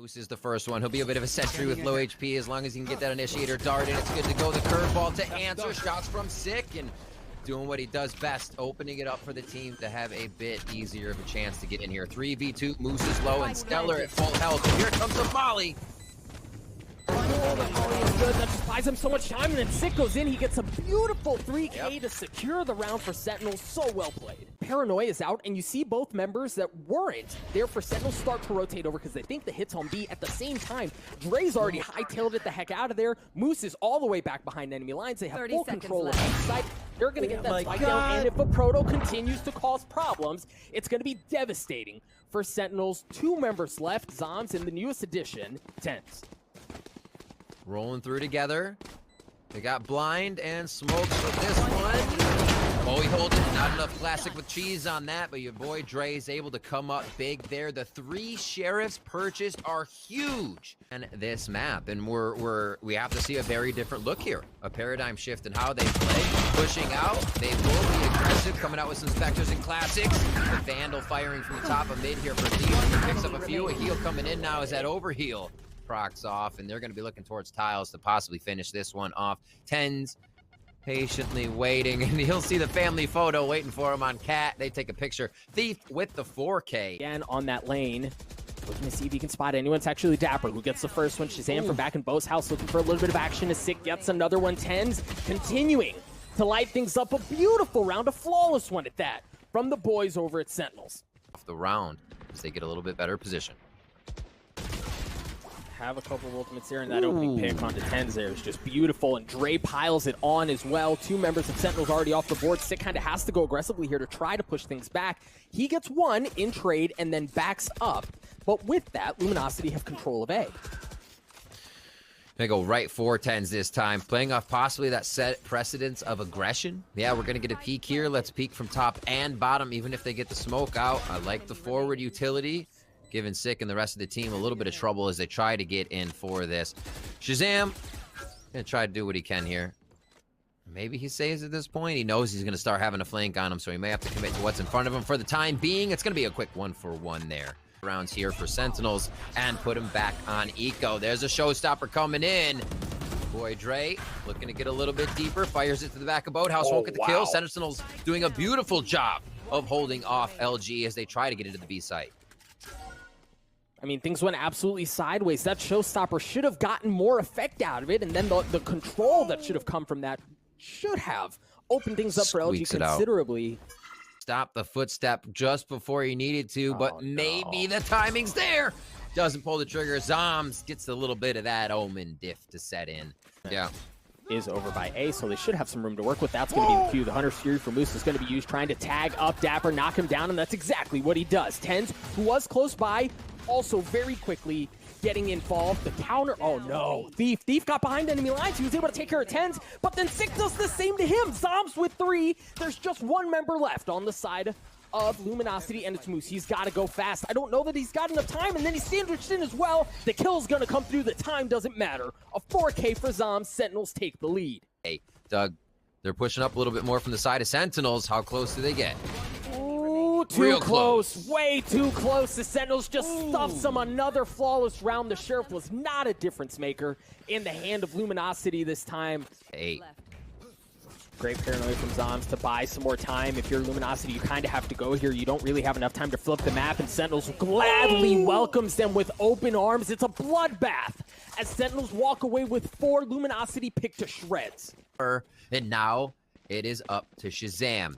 Moose is the first one. He'll be a bit of a sentry with low HP as long as he can get that initiator dart in. It's good to go. The curveball to answer. Shots from Sick and doing what he does best, opening it up for the team to have a bit easier of a chance to get in here. 3v2, Moose is low and Stellar at full health. And here comes the Molly. Oh, the Molly is good. That just buys him so much time, and then Sick goes in. He gets a beautiful 3K to secure the round for Sentinels. So well played. Paranoia is out, and you see both members that weren't there for Sentinels start to rotate over because they think the hit's on B. At the same time, Dre's already hightailed it the heck out of there. Moose is all the way back behind enemy lines. They have full control of the site. They're going to get that spike down, and if a Proto continues to cause problems, it's going to be devastating for Sentinels. 2 members left, Zoms and the newest addition, TENZ. Rolling through together. They got blind and smokes with this one. Oh, he holds it. Not enough classic with cheese on that, but your boy Dre is able to come up big there. The 3 sheriffs purchased are huge in this map, and we have to see a very different look here. A paradigm shift in how they play. Pushing out. They will be aggressive, coming out with some Spectres and classics. The Vandal firing from the top of mid here for Thief. He picks up a few. A heal coming in now is that overheal. Procs off, and they're going to be looking towards tiles to possibly finish this one off. TENZ patiently waiting, and he'll see the family photo waiting for him on Cat. They take a picture. Thief with the 4K. Again on that lane, looking to see if he can spot anyone. It's actually Dapper who gets the first one. Shazam from back in Bo's house looking for a little bit of action as Sick gets another one. TENZ continuing to light things up. A beautiful round, a flawless one at that, from the boys over at Sentinels. Off the round as they get a little bit better position. Have a couple of ultimates there, and that opening pick onto TENZ there is just beautiful, and Dre piles it on as well. 2 members of Sentinels already off the board. Sick kind of has to go aggressively here to try to push things back. He gets 1 in trade and then backs up, but with that, Luminosity have control of A. Gonna go right for TENZ this time, playing off possibly that set precedence of aggression. Yeah, we're gonna get a peek here. Let's peek from top and bottom, even if they get the smoke out. I like the forward utility, giving Sick and the rest of the team a little bit of trouble as they try to get in for this. Shazam gonna try to do what he can here. Maybe he saves at this point. He knows he's gonna start having a flank on him, so he may have to commit to what's in front of him for the time being. It's gonna be a quick 1-for-1 there. Rounds here for Sentinels and put him back on Eco. There's a showstopper coming in. Boy Dre looking to get a little bit deeper, fires it to the back of Boathouse, won't get the kill. Sentinels doing a beautiful job of holding off LG as they try to get into the B site. I mean, things went absolutely sideways. That showstopper should have gotten more effect out of it, and then the control that should have come from that should have opened things up for LG considerably. Stop the footstep just before he needed to, but maybe the timing's there. Doesn't pull the trigger. Zoms gets a little bit of that Omen diff to set in. Yeah. Is over by A, so they should have some room to work with. That's going to be the cue. The Hunter's Fury for Moose is going to be used, trying to tag up Dapper, knock him down, and that's exactly what he does. TENZ, who was close by, also very quickly getting involved. The counter, oh no. Thief got behind enemy lines. He was able to take care of TENZ, but then Sick does the same to him. Zoms with 3. There's just 1 member left on the side of Luminosity, and it's Moose. He's got to go fast. I don't know that he's got enough time, and then he's sandwiched in as well. The kill's going to come through. The time doesn't matter. A 4K for Zoms. Sentinels take the lead. Hey, Doug, they're pushing up a little bit more from the side of Sentinels. How close do they get? Ooh, too close. Way too close. The Sentinels just stuffs them. Another flawless round. The Sheriff was not a difference maker in the hand of Luminosity this time. 8. Great paranoia from Zoms to buy some more time. If you're Luminosity, you kind of have to go here. You don't really have enough time to flip the map, and Sentinels gladly welcomes them with open arms. It's a bloodbath as Sentinels walk away with 4. Luminosity picked to shreds. And now it is up to Shazam.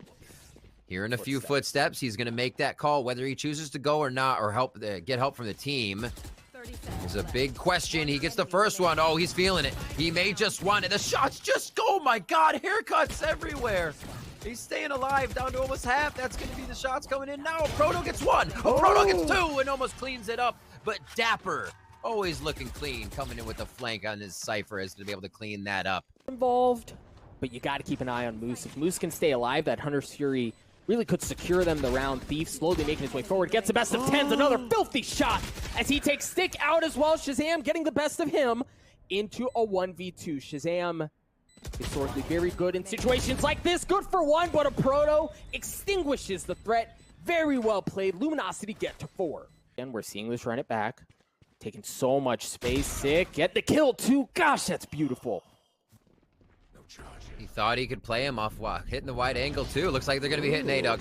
Hearing a few footsteps, he's going to make that call, whether he chooses to go or not, or get help from the team. It's a big question. He gets the first one. Oh, he's feeling it. He may just want it. The shots just go. Oh my God, haircuts everywhere. He's staying alive, down to almost half. That's going to be the shots coming in now. Proto gets 1. Proto gets 2 and almost cleans it up. But Dapper, always looking clean, coming in with the flank on his Cypher is to be able to clean that up. Involved, but you got to keep an eye on Moose. If Moose can stay alive, that Hunter's Fury really could secure them the round. Thief slowly making his way forward. Gets the best of TENZ. Another filthy shot as he takes Stick out as well. Shazam getting the best of him into a 1v2. Shazam historically very good in situations like this. Good for 1, but a Proto extinguishes the threat. Very well played. Luminosity get to 4. And we're seeing this run it back. Taking so much space. Sick. Get the kill, too. Gosh, that's beautiful. He thought he could play him off hitting the wide angle, too. Looks like they're going to be hitting A-Dug.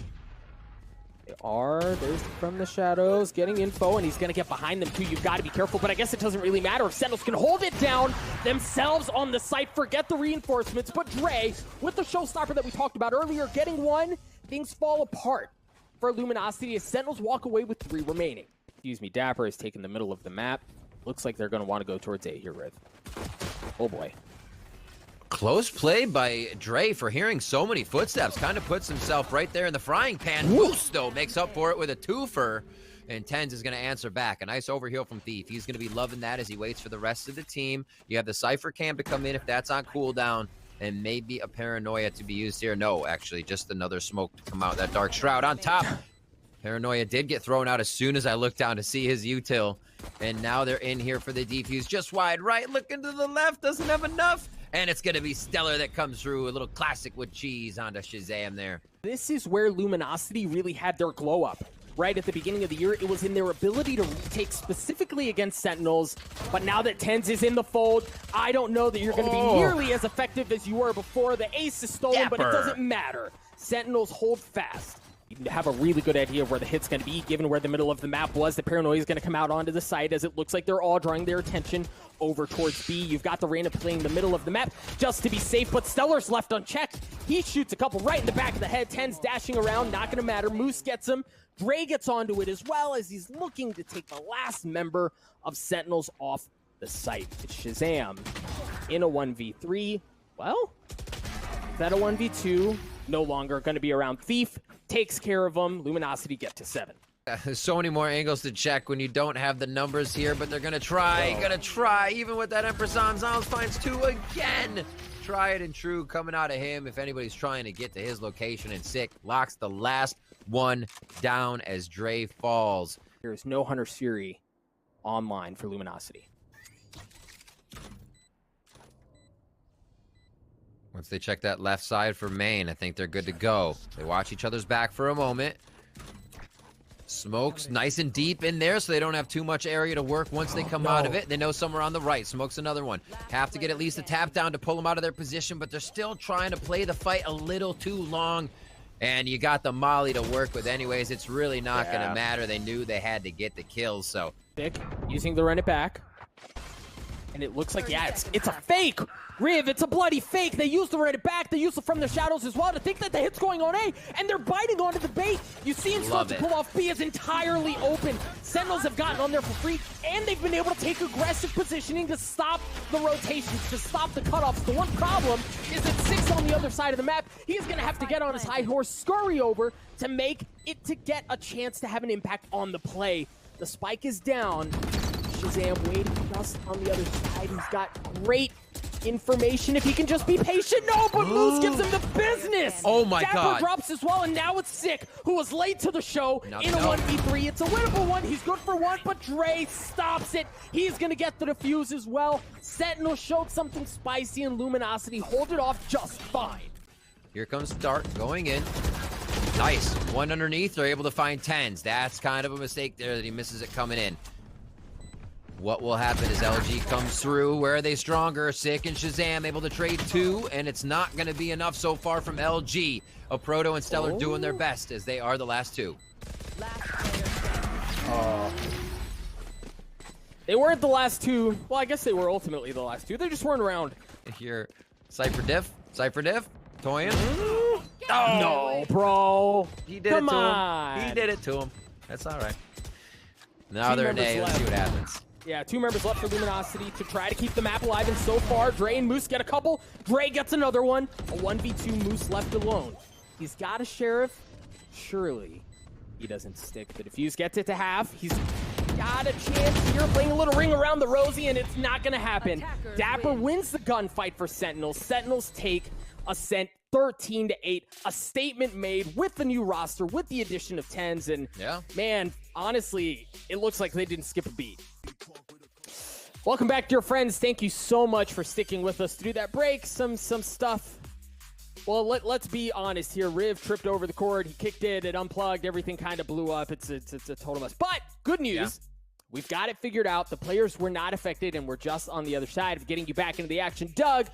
They are. There's from the shadows getting info, and he's going to get behind them, too. You've got to be careful, but I guess it doesn't really matter if Sentinels can hold it down themselves on the site. Forget the reinforcements, but Dre, with the showstopper that we talked about earlier, getting one, things fall apart for Luminosity as Sentinels walk away with 3 remaining. Excuse me, Dapper is taking the middle of the map. Looks like they're going to want to go towards A here, Riv. Oh, boy. Close play by Dre for hearing so many footsteps. Kind of puts himself right there in the frying pan. Moose, though, makes up for it with a twofer. And TenZ is going to answer back. A nice overheal from Thief. He's going to be loving that as he waits for the rest of the team. You have the Cypher Cam to come in if that's on cooldown. And maybe a Paranoia to be used here. No, actually, just another smoke to come out. That Dark Shroud on top. Paranoia did get thrown out as soon as I looked down to see his util. And now they're in here for the defuse. Just wide right, looking to the left. Doesn't have enough. And it's going to be Stellar that comes through. A little classic with cheese onto Shazam there. This is where Luminosity really had their glow up. Right at the beginning of the year, it was in their ability to retake specifically against Sentinels. But now that TenZ is in the fold, I don't know that you're going to be nearly as effective as you were before. The ace is stolen, but it doesn't matter. Sentinels hold fast. You have a really good idea of where the hit's going to be, given where the middle of the map was. The Paranoia is going to come out onto the side as it looks like they're all drawing their attention over towards B. You've got the Reyna playing the middle of the map just to be safe, but Stellar's left unchecked. He shoots a couple right in the back of the head. TenZ dashing around, not going to matter. Moose gets him. Dre gets onto it as well as he's looking to take the last member of Sentinels off the site. It's Shazam in a 1v3. Well, is that a 1v2? No longer going to be around. Thief takes care of them. Luminosity get to 7. There's so many more angles to check when you don't have the numbers here, but they're going to try. Even with that Empress on, Zons finds 2 again. Try it and true coming out of him. If anybody's trying to get to his location, and Sick locks the last one down as Dre falls. There's no Hunter Fury online for Luminosity. Once they check that left side for main, I think they're good to go. They watch each other's back for a moment. Smoke's nice and deep in there, so they don't have too much area to work once they come out of it. They know somewhere on the right. Smoke's another one. Have to get at least a tap down to pull them out of their position, but they're still trying to play the fight a little too long. And you got the Molly to work with anyways. It's really not going to matter. They knew they had to get the kills, so. Thick using the run it back. And it looks like, it's a fake. Riv, it's a bloody fake. They used the run it back. They used it from the shadows as well to think that the hit's going on A, and they're biting onto the bait. You see him start to pull off. B is entirely open. Sentinels have gotten on there for free, and they've been able to take aggressive positioning to stop the rotations, to stop the cutoffs. The one problem is that Six on the other side of the map, he's going to have to get on his high horse, scurry over to make it to get a chance to have an impact on the play. The spike is down. Shazam waiting just on the other side. He's got great information if he can just be patient. No, but Moose gives him the business. Oh my God. Dapper drops as well, and now it's Sick, who was late to the show in a 1v3. It's a winnable one. He's good for one, but Dre stops it. He's going to get the defuse as well. Sentinel showed something spicy, and Luminosity hold it off just fine. Here comes Dart going in. Nice. One underneath. They're able to find TenZ. That's kind of a mistake there that he misses it coming in. What will happen as LG comes through? Where are they stronger? Sick and Shazam able to trade 2, and it's not going to be enough so far from LG. A Proto and Stellar doing their best as they are the last 2. They weren't the last 2. Well, I guess they were ultimately the last 2. They just weren't around. Here, Cypher Diff, Toyin. No, bro. He did it to him. He did it to him. That's all right. Now they're in A. Let's see what happens. Yeah, 2 members left for Luminosity to try to keep the map alive, and so far, Dre and Moose get a couple. Dre gets another one. A 1v2, Moose left alone. He's got a Sheriff. Surely he doesn't stick. The defuse gets it to half. He's got a chance here, playing a little ring around the Rosie, and it's not going to happen. Dapper wins the gunfight for Sentinels. Sentinels take Ascent 13-8. A statement made with the new roster, with the addition of TenZ, and man, honestly, it looks like they didn't skip a beat. Welcome back, dear friends. Thank you so much for sticking with us through that break. Some stuff. Well, let's be honest here. Riv tripped over the cord. He kicked it. It unplugged. Everything kind of blew up. It's a total mess. But good news. We've got it figured out. The players were not affected, and we're just on the other side of getting you back into the action. Doug,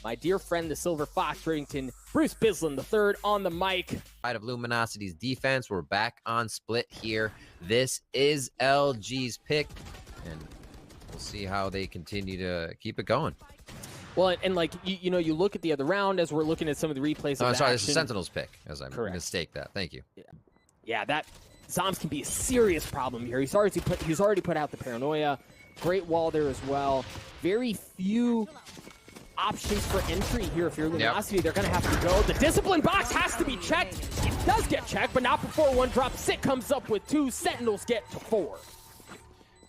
my dear friend, the Silver Fox, Rivington, Bruce Bislin III on the mic. Side of Luminosity's defense, we're back on split here. This is LG's pick, and we'll see how they continue to keep it going. Well, and like, you know, you look at the other round as we're looking at some of the replays of sorry, action. this is Sentinel's pick, as I mistake that. Thank you. Yeah, that Zombs can be a serious problem here. He's already put out the Paranoia. Great wall there as well. Very few options for entry here. If you're Luminosity, they're going to have to go. The Discipline box has to be checked. It does get checked, but not before one drop. Sick comes up with 2. Sentinels get to 4.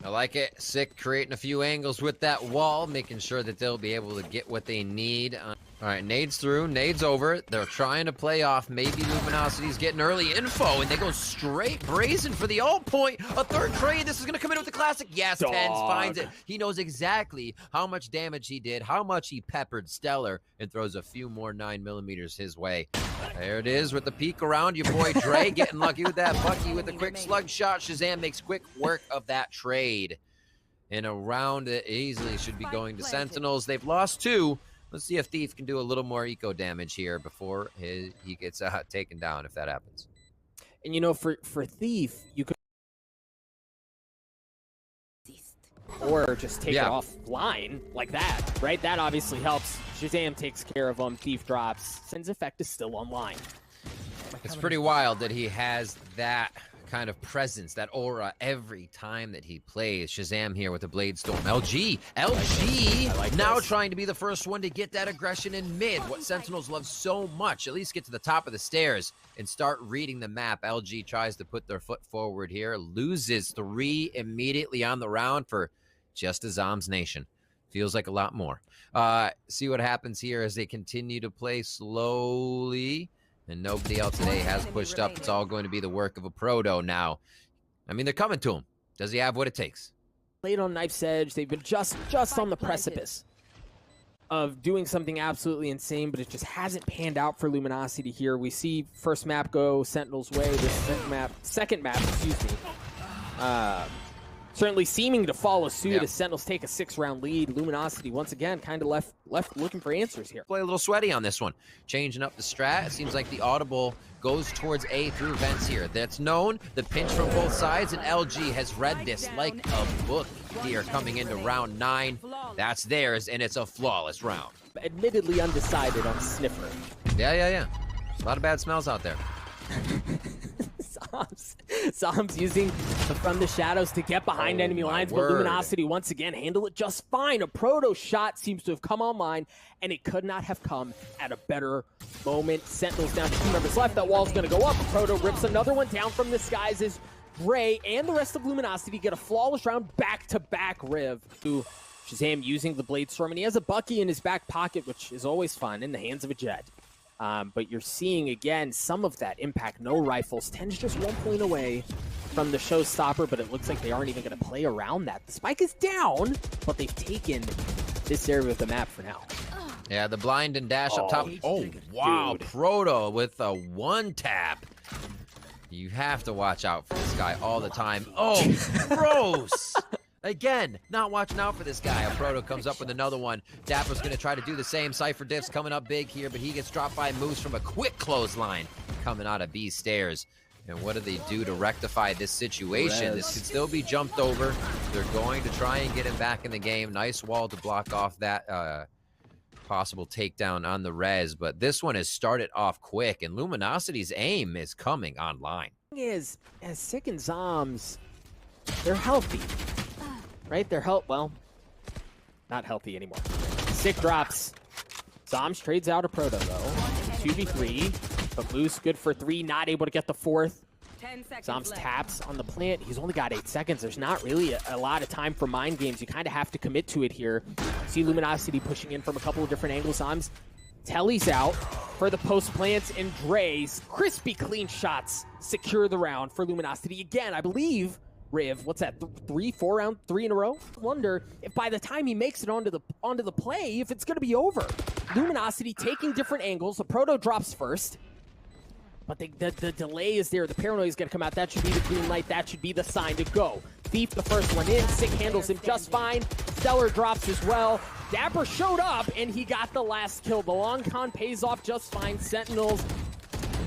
I like it. Sick creating a few angles with that wall, making sure that they'll be able to get what they need. All right, nades through, nades over. They're trying to play off. Maybe Luminosity's getting early info, and they go straight brazen for the ult point. A third trade. This is going to come in with the classic. Yes, TENZ finds it. He knows exactly how much damage he did, how much he peppered Stellar, and throws a few more 9mm his way. There it is with the peek around. Your boy Dre getting lucky with that. Bucky with a quick slug shot. Shazam makes quick work of that trade. In a round that easily should be going to Sentinels. They've lost 2. Let's see if Thief can do a little more eco damage here before he gets taken down, if that happens. And you know, for Thief, you could or just take it offline like that, right? That obviously helps. Shazam takes care of him. Thief drops. Sen's effect is still online. It's pretty wild that he has that kind of presence, that aura, every time that he plays. Shazam here with the Blade Storm. LG now trying to be the first one to get that aggression in mid. What Sentinels love so much. At least get to the top of the stairs and start reading the map. LG tries to put their foot forward here. Loses 3 immediately on the round for just a Zombs Nation. Feels like a lot more. See what happens here as they continue to play slowly. And nobody else today has pushed up. It's all going to be the work of a Proto now. I mean, they're coming to him. Does he have what it takes? Played on Knife's Edge. They've been just on the precipice of doing something absolutely insane, but it just hasn't panned out for Luminosity here. We see first map go Sentinel's way. This second map, excuse me. Certainly seeming to follow suit as Sentinels take a 6-round lead. Luminosity, once again, kind of left looking for answers here. Play a little sweaty on this one. Changing up the strat. It seems like the audible goes towards A through vents here. That's known. The pinch from both sides, and LG has read this like a book here coming into round 9. That's theirs, and it's a flawless round. Admittedly undecided on Sniffer. Yeah. A lot of bad smells out there. Zombs using From the Shadows to get behind enemy lines, but Luminosity once again handle it just fine. A Proto shot seems to have come online, and it could not have come at a better moment. Sentinels down to 2 members left. That wall's going to go up. Proto rips another one down from the skies as Ray and the rest of Luminosity get a flawless round back-to-back Riv. Shazam using the Blade Storm, and he has a Bucky in his back pocket, which is always fun in the hands of a Jet. But you're seeing, again, some of that impact. No rifles. TENZ just 1 point away from the showstopper, but it looks like they aren't even going to play around that. The spike is down, but they've taken this area of the map for now. Yeah, the blind and dash up top. Oh, wow. Dude. Proto with a 1-tap. You have to watch out for this guy all the time. Oh, gross. Again, not watching out for this guy. A Proto comes up with another one. Dapper's going to try to do the same. Cypher Diff's coming up big here, but he gets dropped by Moose from a quick clothesline coming out of B stairs. And what do they do to rectify this situation? This could still be jumped over. They're going to try and get him back in the game. Nice wall to block off that possible takedown on the res. But this one has started off quick, and Luminosity's aim is coming online. As Sick and Zombs, they're healthy. Right? They're well, not healthy anymore. Sick drops. Zombs trades out a Proto, though. 2v3, but Moose good for 3, not able to get the 4th. Zombs taps on the plant. He's only got 8 seconds. There's not really a lot of time for mind games. You kind of have to commit to it here. See Luminosity pushing in from a couple of different angles. Zombs, Telly's out for the post plants, and Dre's crispy clean shots secure the round for Luminosity. Again, I believe Riv, what's that, 4 round, 3 in a row? I wonder if by the time he makes it onto the play, if it's going to be over. Luminosity taking different angles. The Proto drops first, but the delay is there. The Paranoia is going to come out. That should be the green light. That should be the sign to go. Thief the first one in. Sick handles him just fine. Stellar drops as well. Dapper showed up, and he got the last kill. The long con pays off just fine. Sentinels,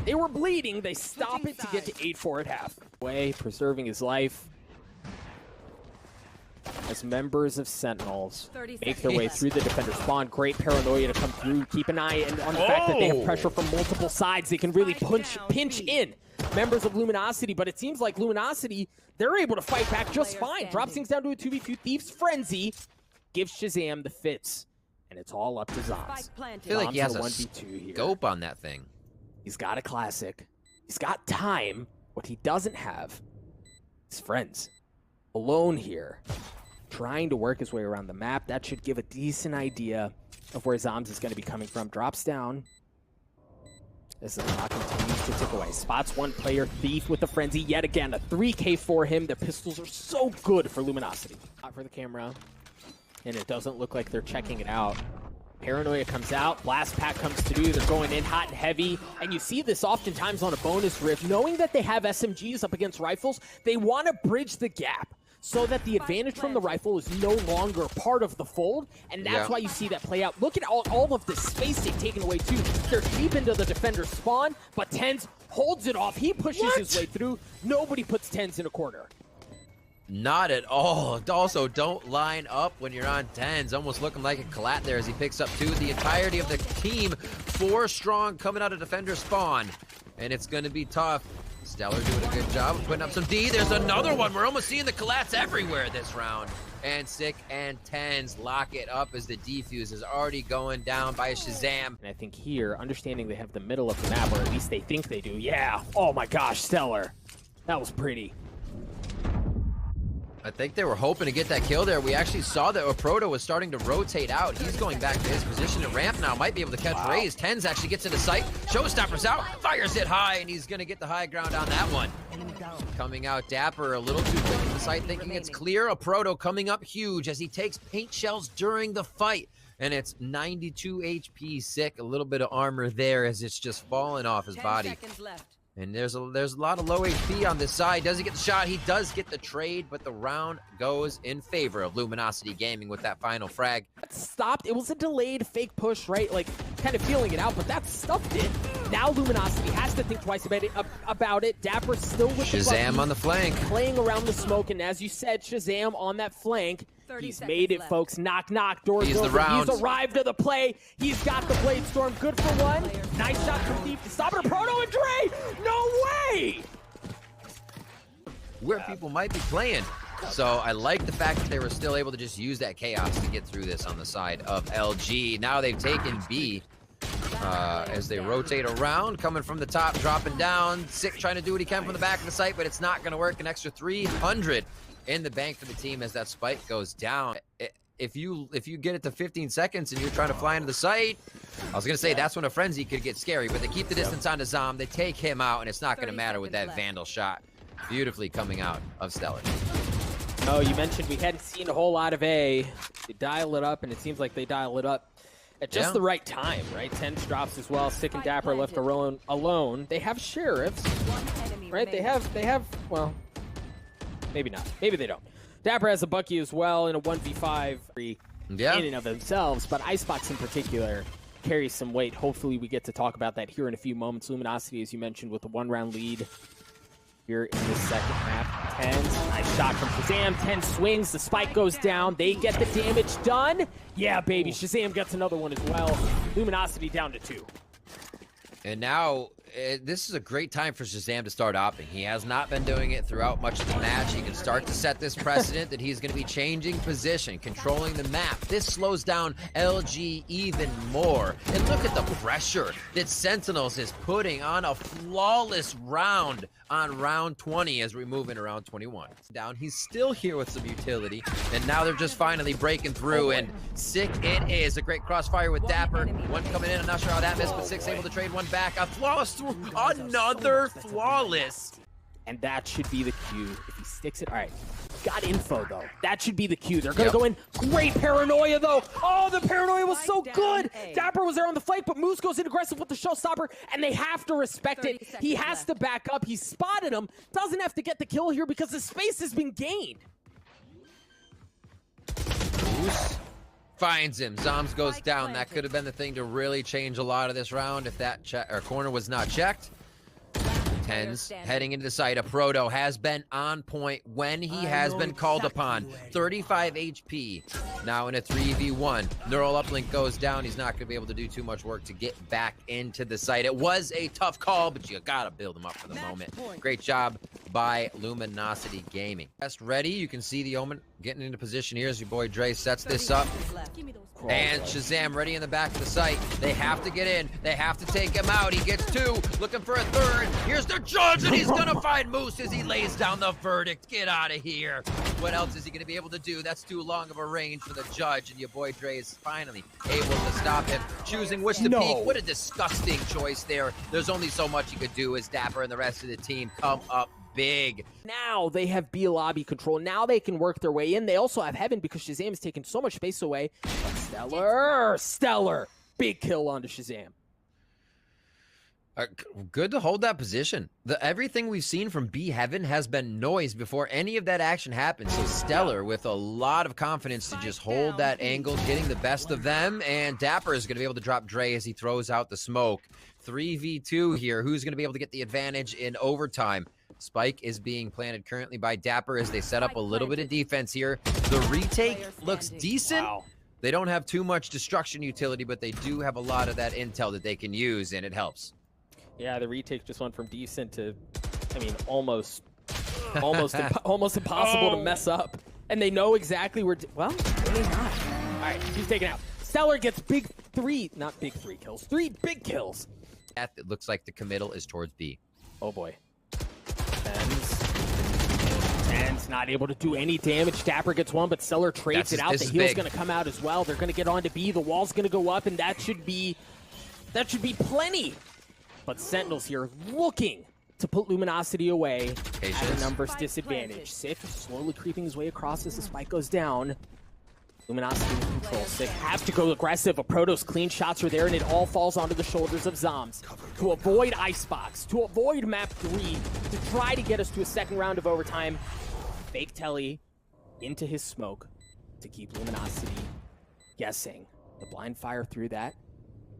they were bleeding. They stop it to get to 8-4 at half. Way, preserving his life. As members of Sentinels make their way through the defender spawn. Great paranoia to come through. Keep an eye on the fact that they have pressure from multiple sides. They can really pinch in members of Luminosity, but it seems like Luminosity, they're able to fight back just fine. Drops things down to a 2v2. Thief's Frenzy gives Shazam the fits, and it's all up to Zoms. I feel like he has a 1v2 here. scope on that thing. He's got a classic. He's got time. What he doesn't have is friends. Alone here, trying to work his way around the map. That should give a decent idea of where Zoms is going to be coming from. Drops down. As the clock continues to tick away. Spots one player, Thief with the Frenzy yet again. A 3K for him. The pistols are so good for Luminosity. Not for the camera. And it doesn't look like they're checking it out. Paranoia comes out. Blast pack comes through. They're going in hot and heavy. And you see this oftentimes on a bonus rift. Knowing that they have SMGs up against rifles, they want to bridge the gap so that the advantage from the rifle is no longer part of the fold, and that's why you see that play out. Look at all of the space they've taken away too. They're deep into the defender spawn, but TenZ holds it off. He pushes his way through. Nobody puts TenZ in a corner. Not at all. Also, don't line up when you're on TenZ. Almost looking like a collat there as he picks up two. The entirety of the team, 4 strong coming out of defender spawn, and it's going to be tough. Stellar doing a good job of putting up some D. There's another one. We're almost seeing the collapse everywhere this round. And Sick and TenZ lock it up as the defuse is already going down by Shazam. And I think here, understanding they have the middle of the map, or at least they think they do. Yeah. Oh my gosh, Stellar. That was pretty. I think they were hoping to get that kill there. We actually saw that Proto was starting to rotate out. He's going back to his position at ramp now. Might be able to catch Raze. TenZ actually gets into sight. Showstopper's out. Fires it high, and he's going to get the high ground on that one. Coming out Dapper a little too quick to the site, thinking it's clear. A Proto coming up huge as he takes paint shells during the fight. And it's 92 HP Sick. A little bit of armor there as it's just falling off his body. And there's a lot of low HP on this side. Does he get the shot? He does get the trade, but the round goes in favor of Luminosity Gaming with that final frag. That stopped. It was a delayed fake push, right? Like, kind of feeling it out, but that stuffed it. Now Luminosity has to think twice about it. Dapper still with Shazam on the flank. Playing around the smoke, and as you said, Shazam on that flank. He's made it, folks. Knock, knock. Doors open. He's arrived to the play. He's got the Blade Storm. Good for one. Nice shot from Thief to stop it. Proto and Dre. No way. Where people might be playing. So I like the fact that they were still able to just use that chaos to get through this on the side of LG. Now they've taken B as they rotate around, coming from the top, dropping down. Sick trying to do what he can from the back of the site, but it's not going to work. An extra 300 in the bank for the team as that spike goes down. If you get it to 15 seconds and you're trying to fly into the site, I was going to say that's when a Frenzy could get scary, but they keep the distance onto Zom. They take him out, and it's not going to matter with that Vandal shot. Beautifully coming out of Stellar. Oh, you mentioned we hadn't seen a whole lot of A. They dial it up, and it seems like they dial it up at just the right time, right? TenZ drops as well. Sick and Dapper left alone. They have sheriffs, right? They have, well, maybe not. Maybe they don't. Dapper has a Bucky as well in a 1v5 in and of themselves, but Icebox in particular carries some weight. Hopefully we get to talk about that here in a few moments. Luminosity, as you mentioned, with a 1-round lead here in the second map. TenZ, nice shot from Shazam. TenZ swings, the spike goes down. They get the damage done. Yeah, baby, Shazam gets another one as well. Luminosity down to 2. And now, this is a great time for Shazam to start opping. He has not been doing it throughout much of the match. He can start to set this precedent that he's going to be changing position, controlling the map. This slows down LG even more. And look at the pressure that Sentinels is putting on a flawless round on round 20 as we move into round 21. Down, he's still here with some utility, and now they're just finally breaking through, and Sick it is. A great crossfire with Dapper. One coming in, I'm not sure how that missed, but Sick's able to trade one back. A flawless through, another flawless. And that should be the cue. If he sticks it, all right. got info, though. That should be the cue. They're going to go in. Great paranoia, though. Oh, the paranoia was so good. Dapper was there on the flank, but Moose goes in aggressive with the showstopper, and they have to respect it. He has to back up. He spotted him. Doesn't have to get the kill here because the space has been gained. Moose finds him. Zoms goes down. That could have been the thing to really change a lot of this round if that corner was not checked. TenZ heading into the site. A Proto has been on point when he has been called upon. 35 HP. Now in a 3v1. Neural uplink goes down. He's not going to be able to do too much work to get back into the site. It was a tough call, but you got to build him up for the moment. Great job by Luminosity Gaming. Best ready. You can see the Omen getting into position here as your boy Dre sets this up. And Shazam ready in the back of the site. They have to get in. They have to take him out. He gets two. Looking for a third. Here's the judge, and he's going to find Moose as he lays down the verdict. Get out of here. What else is he going to be able to do? That's too long of a range for the judge, and your boy Dre is finally able to stop him. Choosing which to peek. What a disgusting choice there. There's only so much you could do as Dapper and the rest of the team come up big. Now they have B lobby control. Now they can work their way in. They also have Heaven because Shazam has taken so much space away. But Stellar. Big kill onto Shazam. Good to hold that position. Everything we've seen from B Heaven has been noise before any of that action happened. So Stellar with a lot of confidence to just hold that angle, getting the best of them. And Dapper is going to be able to drop Dre as he throws out the smoke. 3v2 here. Who's going to be able to get the advantage in overtime? Spike is being planted currently by Dapper as they set up a little bit of defense here. The retake looks decent. Wow. They don't have too much destruction utility, but they do have a lot of that intel that they can use, and it helps. Yeah, the retake just went from decent to, I mean, almost impossible to mess up. And they know exactly where, well, maybe not. All right, he's taken out. Stellar gets three big kills. It looks like the committal is towards B. Oh boy. TenZ not able to do any damage. Dapper gets one, but Stellar trades it out. The heal's going to come out as well. They're going to get on to B. The wall's going to go up, and that should be plenty. But Sentinels here looking to put Luminosity away at a numbers disadvantage. Sif slowly creeping his way across as the spike goes down. Luminosity in control. Sif have to go aggressive. A Protoss clean shots are there, and it all falls onto the shoulders of Zoms. To avoid Icebox, to avoid map 3, to try to get us to a second round of overtime. Fake Telly into his smoke to keep Luminosity guessing. The blind fire through that.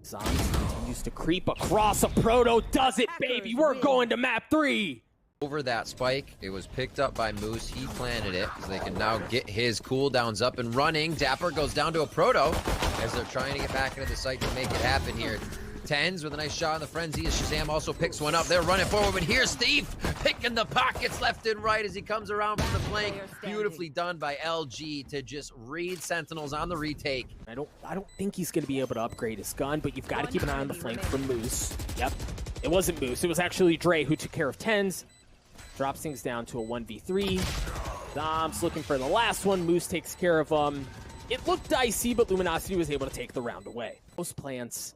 Zoms continues to creep across. A Proto does it, baby. We're going to map 3. Over that spike, it was picked up by Moose. He planted it, so they can now get his cooldowns up and running. Dapper goes down to a Proto as they're trying to get back into the site to make it happen here. TenZ with a nice shot on the frenzy as Shazam also picks one up. They're running forward, but here's Steve picking the pockets left and right as he comes around from the flank. Beautifully done by LG to just read Sentinels on the retake. I don't think he's going to be able to upgrade his gun, but you've got to keep an eye on the flank from Moose. Yep, it wasn't Moose. It was actually Dre who took care of TenZ. Drops things down to a 1v3. Dom's looking for the last one. Moose takes care of him. It looked dicey, but Luminosity was able to take the round away. Most plans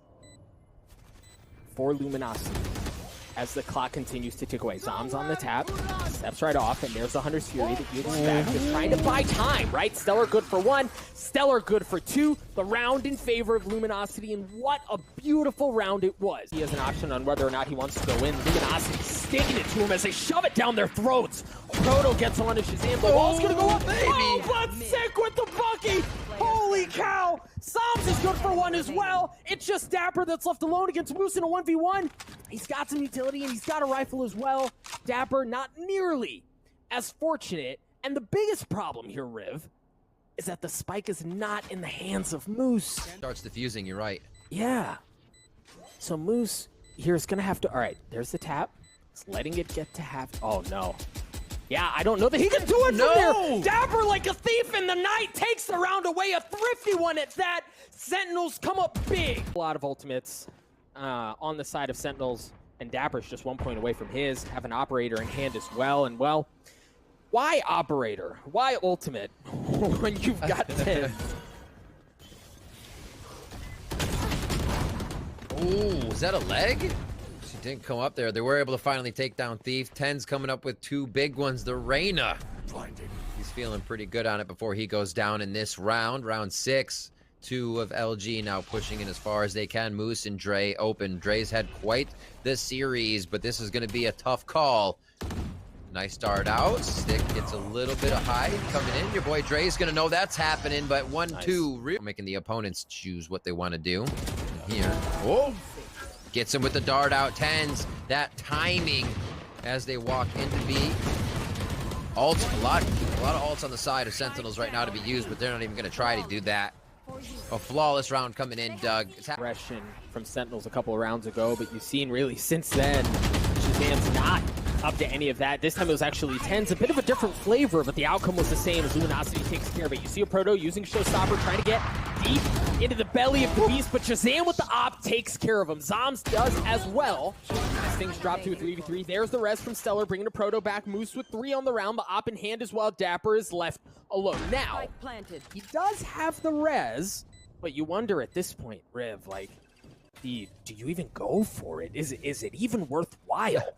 for Luminosity as the clock continues to tick away. Zom's on the tap, steps right off, and there's the Hunter's Fury that you expect. Just trying to buy time, right? Stellar good for 1, Stellar good for 2. The round in favor of Luminosity, and what a beautiful round it was. He has an option on whether or not he wants to go in. Luminosity sticking it to him as they shove it down their throats. Proto gets on to Shazam. The wall's gonna go up. Baby. Oh, but sick with the Bucky. Holy cow! Zoms is good for 1 as well. It's just Dapper that's left alone against Moose in a 1v1. He's got some utility and he's got a rifle as well. Dapper not nearly as fortunate. And the biggest problem here, Riv, is that the spike is not in the hands of Moose. Starts defusing, you're right. Yeah. So Moose here is gonna have to, all right, there's the tap. It's letting it get to half, oh no. Yeah, I don't know that he can do it from there. Dapper, like a thief in the night, takes the round away. A thrifty one at that. Sentinels come up big. A lot of ultimates on the side of Sentinels, and Dapper's just 1 point away from his. Have an Operator in hand as well, and well, why Operator? Why Ultimate when you've got 10? Ooh, was that a leg? She didn't come up there. They were able to finally take down Thief. TenZ coming up with 2 big ones. The Reyna He's feeling pretty good on it before he goes down in this round. Round 6. 2 of LG now pushing in as far as they can. Moose and Dre open. Dre's had quite the series, but this is going to be a tough call. Nice start out. Stick gets a little bit of high coming in. Your boy Dre's going to know that's happening, but 1-2 making the opponents choose what they want to do. Here. Oh! Gets him with the dart out. TenZ. That timing as they walk into B. Ults, a lot of ults on the side of Sentinels right now to be used, but they're not even going to try to do that. A flawless round coming in, Doug. Aggression from Sentinels a couple of rounds ago, but you've seen really since then, Shazam's not up to any of that. This time it was actually TenZ, a bit of a different flavor, but the outcome was the same as Luminosity takes care of it. You see a Proto using Showstopper, trying to get deep into the belly of the beast, but Shazam with the op takes care of him. Zombs does as well. As things drop to a 3v3, there's the res from Stellar, bringing a Proto back. Moose with 3 on the round, the op in hand as well. Dapper is left alone. Now, he does have the res, but you wonder at this point, Riv, like, do you even go for it? Is it even worthwhile?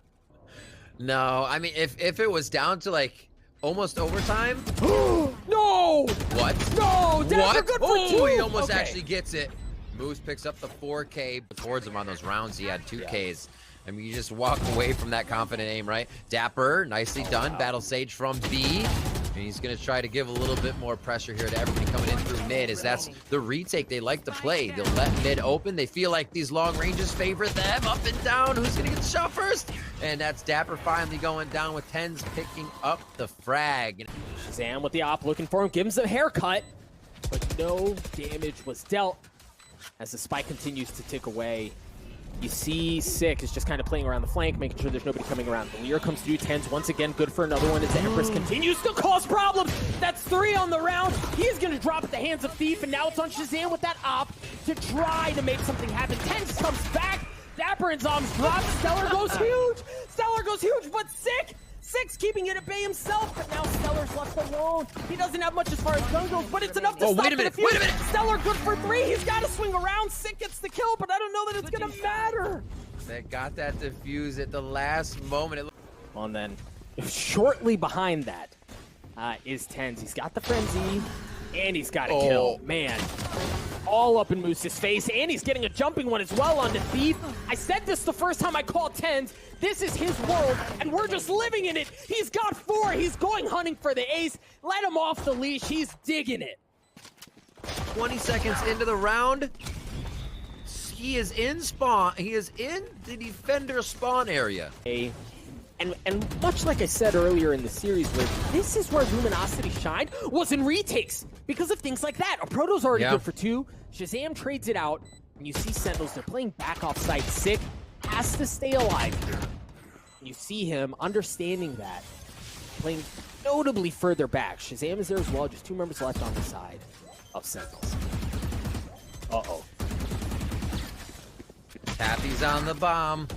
No, I mean, if it was down to, like, almost overtime... No! What? No! Dapper What? good for 2! Oh, he almost actually gets it. Moose picks up the 4K towards him on those rounds. He had 2Ks. I mean, you just walk away from that confident aim, right? Dapper, nicely done. Battle Sage from B. And he's going to try to give a little bit more pressure here to everybody coming in through mid, as that's the retake they like to play. They'll let mid open. They feel like these long ranges favor them. Up and down. Who's going to get the shot first? And that's Dapper finally going down with TenZ picking up the frag. Shazam with the op looking for him. Gives him a haircut, but no damage was dealt. As the spike continues to tick away, you see Sick is just kind of playing around the flank, making sure there's nobody coming around. The Lear comes through. TenZ once again good for another one as the Empress continues to cause problems. That's 3 on the round. He's going to drop at the hands of Thief, and now it's on Shazam with that op to try to make something happen. TenZ comes back. Dapper and Zombs drop. Stellar goes huge. Stellar goes huge, but Sick's keeping it at bay himself, but now Stellar's left alone. He doesn't have much as far as gun goes, but it's enough to stop wait a minute, the defuse. wait a minute. Stellar good for 3. He's got to swing around. Sick gets the kill, but I don't know that it's going to matter. They got that defuse at the last moment. Well, and then shortly behind that is TenZ. He's got the frenzy, and he's got a kill. Man, all up in Moose's face, and he's getting a jumping one as well onto Thief. I said this the first time I called TenZ. This is his world, and we're just living in it. He's got 4. He's going hunting for the ace. Let him off the leash. He's digging it. 20 seconds into the round. He is in spawn. He is in the defender spawn area. And much like I said earlier in the series, where this is where Luminosity shined, was in retakes. Because of things like that. A Proto's already good for 2. Shazam trades it out. And you see Sentinels, they're playing back off site. Sick has to stay alive here. You see him understanding that, playing notably further back. Shazam is there as well, just 2 members left on the side of Sentinels. Uh-oh. Tappy's on the bomb.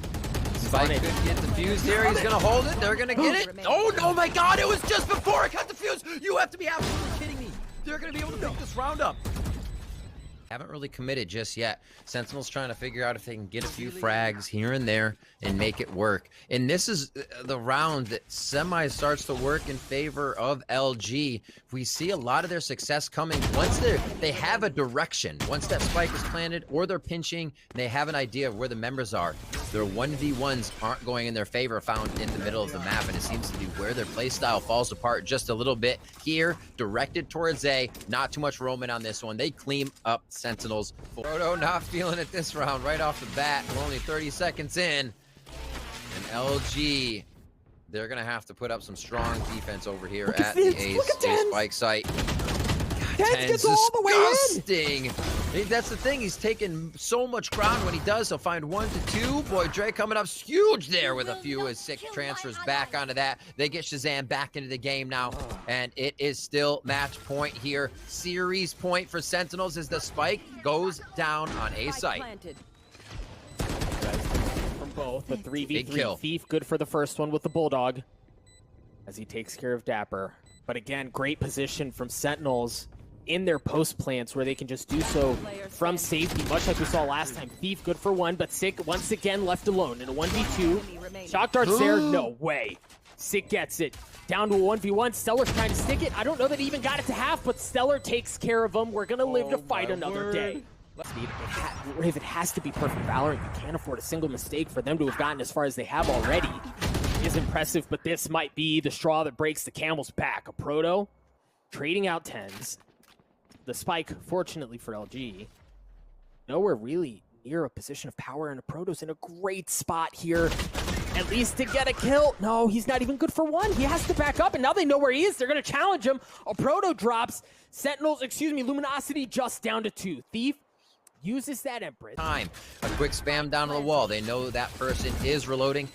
Spike could get defused here. He's going to hold it. They're going to get it. Oh, no, my God. It was just before it got defused. You have to be absolutely kidding me. They're going to be able to pick this round up. Haven't really committed just yet. Sentinel's trying to figure out if they can get a few frags here and there and make it work. And this is the round that semi starts to work in favor of LG. We see a lot of their success coming once they have a direction. Once that spike is planted or they're pinching, they have an idea of where the members are. Their 1v1s aren't going in their favor, found in the middle of the map, and it seems to be where their playstyle falls apart just a little bit here, directed towards A. Not too much roaming on this one. They clean up Sentinels. Proto not feeling it this round right off the bat. We're only 30 seconds in. And LG, they're going to have to put up some strong defense over here at the A spike site. TenZ gets all the way in. That's the thing. He's taking so much ground. When he does, he'll find 1 to 2. Boy, Dre coming up huge there with a few as Sick transfers back onto that. They get Shazam back into the game now, and it is still match point here. Series point for Sentinels as the spike goes down on A site. From both, the 3v3 Thief, good for the first one with the Bulldog as he takes care of Dapper. But again, great position from Sentinels in their post plants where they can just do so from safety, much like we saw last time. Thief good for 1, but Sick once again left alone in a 1v2. Shock darts there, no way. Sick gets it. Down to a 1v1. Stellar's trying to stick it. I don't know that he even got it to half, but Stellar takes care of him. We're going to live to fight another day. If it has to be perfect Valorant, you can't afford a single mistake. For them to have gotten as far as they have already is impressive, but this might be the straw that breaks the camel's back. A Proto trading out TENZ. The spike, fortunately for LG, nowhere really near a position of power, and a Proto's in a great spot here, at least to get a kill. No, he's not even good for one. He has to back up, and now they know where he is. They're going to challenge him. A Proto drops. Sentinels, Luminosity just down to 2. Thief uses that Empress. Time. A quick spam down to the wall. They know that person is reloading.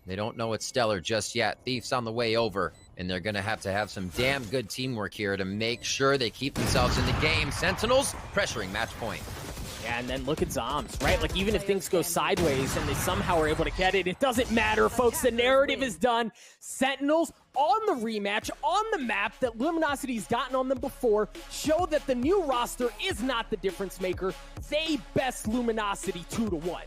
They don't know it's Stellar just yet. Thief's on the way over, and they're going to have some damn good teamwork here to make sure they keep themselves in the game. Sentinels pressuring match point. Yeah, and then look at Zombs, right? Like, even if things go sideways and they somehow are able to get it, it doesn't matter, folks. The narrative is done. Sentinels on the rematch, on the map that Luminosity's gotten on them before, show that the new roster is not the difference maker. They best Luminosity 2-1.